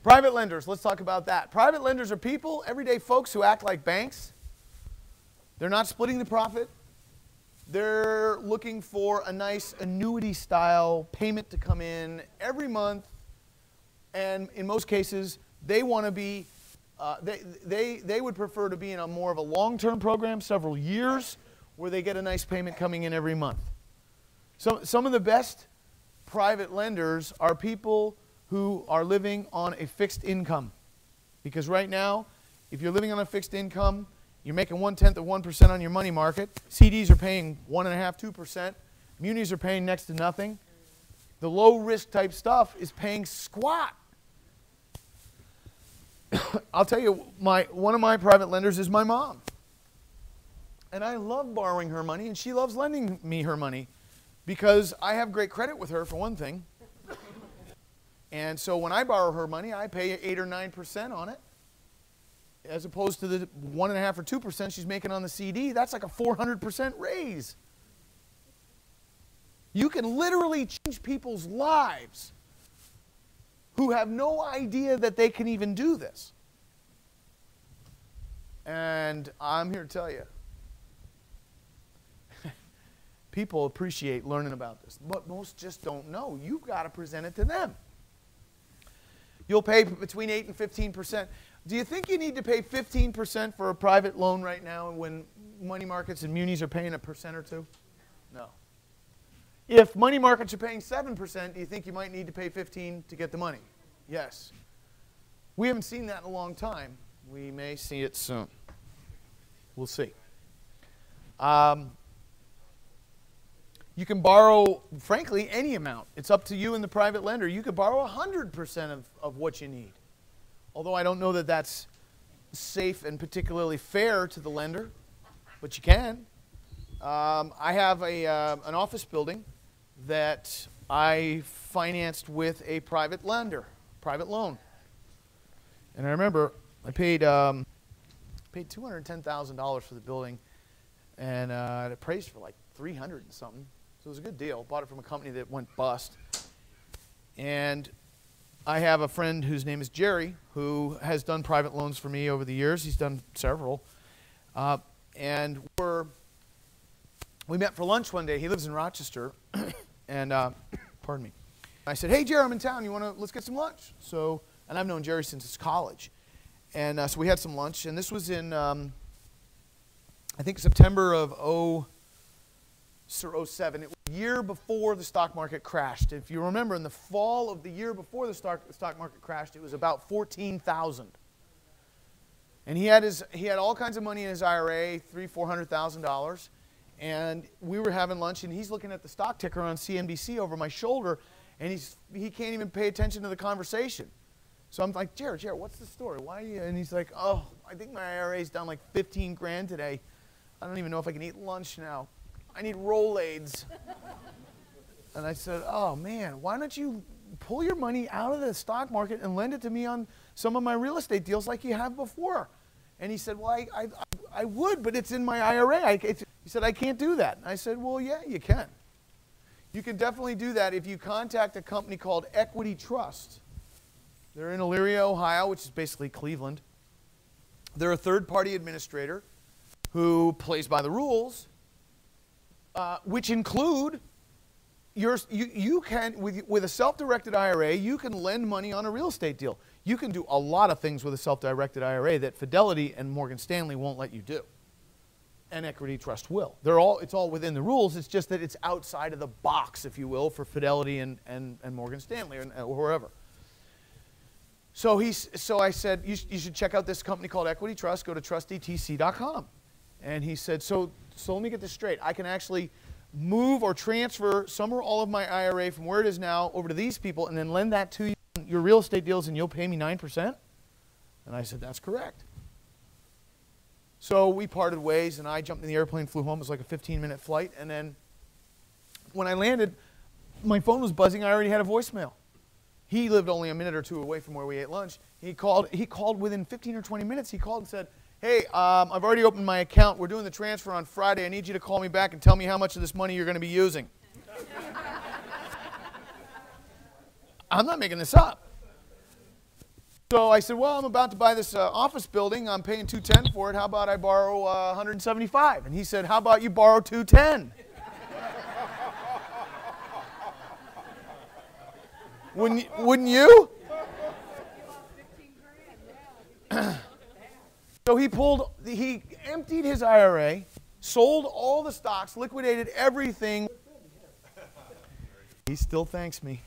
Private lenders, let's talk about that. Private lenders are people, everyday folks who act like banks. They're not splitting the profit. They're looking for a nice annuity-style payment to come in every month. And in most cases, they want to be, they would prefer to be in a more of a long-term program, several years, where they get a nice payment coming in every month. So some of the best private lenders are people who are living on a fixed income. Because right now, if you're living on a fixed income, you're making 1/10 of 1% on your money market. CDs are paying 1.5%, 2%. Munis are paying next to nothing. The low-risk type stuff is paying squat. I'll tell you, one of my private lenders is my mom. And I love borrowing her money, and she loves lending me her money because I have great credit with her, for one thing. And so when I borrow her money, I pay 8 or 9% on it, as opposed to the 1.5 or 2% she's making on the CD. That's like a 400% raise. You can literally change people's lives who have no idea that they can even do this. And I'm here to tell you, people appreciate learning about this, but most just don't know. You've got to present it to them. You'll pay between 8 and 15%. Do you think you need to pay 15% for a private loan right now when money markets and munis are paying 1% or 2%? No. If money markets are paying 7%, do you think you might need to pay 15% to get the money? Yes. We haven't seen that in a long time. We may see it soon. We'll see. You can borrow, frankly, any amount. It's up to you and the private lender. You could borrow 100% of what you need. Although I don't know that that's safe and particularly fair to the lender, but you can. I have an office building that I financed with a private lender, private loan. And I remember I paid $210,000 for the building, and it appraised for like 300 and something. So it was a good deal. Bought it from a company that went bust. And I have a friend whose name is Jerry, who has done private loans for me over the years. He's done several. And we met for lunch one day. He lives in Rochester. And, pardon me. I said, hey, Jerry, I'm in town. Let's get some lunch. So, and I've known Jerry since college. And so we had some lunch. And this was in, I think, September of 2007. It was the year before the stock market crashed. If you remember, in the fall of the year before the stock market crashed, it was about $14,000. And he had all kinds of money in his IRA, $300,000-$400,000. And we were having lunch, and he's looking at the stock ticker on CNBC over my shoulder, and he can't even pay attention to the conversation. So I'm like, Jared, what's the story? Why are you? And he's like, oh, I think my IRA is down like 15 grand today. I don't even know if I can eat lunch now. I need Rolaids. And I said, oh, man, why don't you pull your money out of the stock market and lend it to me on some of my real estate deals like you have before? And he said, well, I would, but it's in my IRA. He said, I can't do that. And I said, well, yeah, you can. You can definitely do that if you contact a company called Equity Trust. They're in Elyria, Ohio, which is basically Cleveland. They're a third-party administrator who plays by the rules, which include you can, with a self-directed IRA, you can lend money on a real estate deal. You can do a lot of things with a self-directed IRA that Fidelity and Morgan Stanley won't let you do. And Equity Trust will. It's all within the rules. It's just that it's outside of the box, if you will, for Fidelity and Morgan Stanley or wherever. So I said, you should check out this company called Equity Trust. Go to trustedtc.com. And he said, so let me get this straight. I can actually move or transfer some or all of my IRA from where it is now over to these people and then lend that to you in your real estate deals and you'll pay me 9%? And I said, that's correct. So we parted ways, and I jumped in the airplane, flew home. It was like a 15-minute flight. And then when I landed, my phone was buzzing. I already had a voicemail. He lived only a minute or two away from where we ate lunch. He called within 15 or 20 minutes. He called and said, hey, I've already opened my account. We're doing the transfer on Friday. I need you to call me back and tell me how much of this money you're going to be using. I'm not making this up. So I said, well, I'm about to buy this office building. I'm paying $210 for it. How about I borrow $175? And he said, how about you borrow $210? Wouldn't you? So he emptied his IRA, sold all the stocks, liquidated everything. He still thanks me.